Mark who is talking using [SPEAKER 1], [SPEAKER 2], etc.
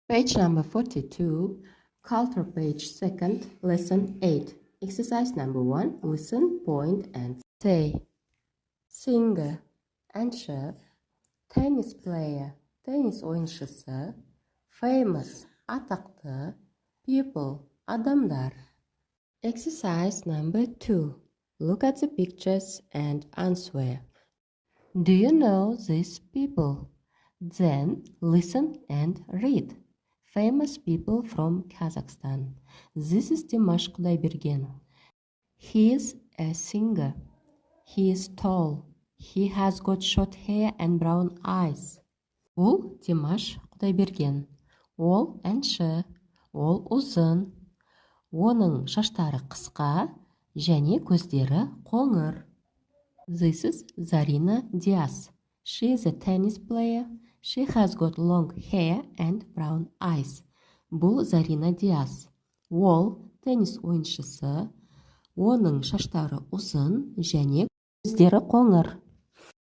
[SPEAKER 1] Page number 42, Culture page 2nd, lesson 8. Exercise number 1, listen, point and say. Singer, answer, tennis player, tennis oyuncusu, famous, атақты, people, adamlar. Exercise number 2, look at the pictures and answer. Do you know these people? Then listen and read. Famous people from Kazakhstan. This is Dimash Kudaibergen. He is a singer. He is tall. He has got short hair and brown eyes. Ол Димаш Құдайберген. Ол әнші. Ол ұзын. Оның шаштары қысқа және көздері қоңыр. This is Zarina Diaz. She is a tennis player. She has got long hair and brown eyes. Бұл Зарина Диаз. Ол теннис ойыншысы. Оның шаштары ұзын және көздері қоңыр.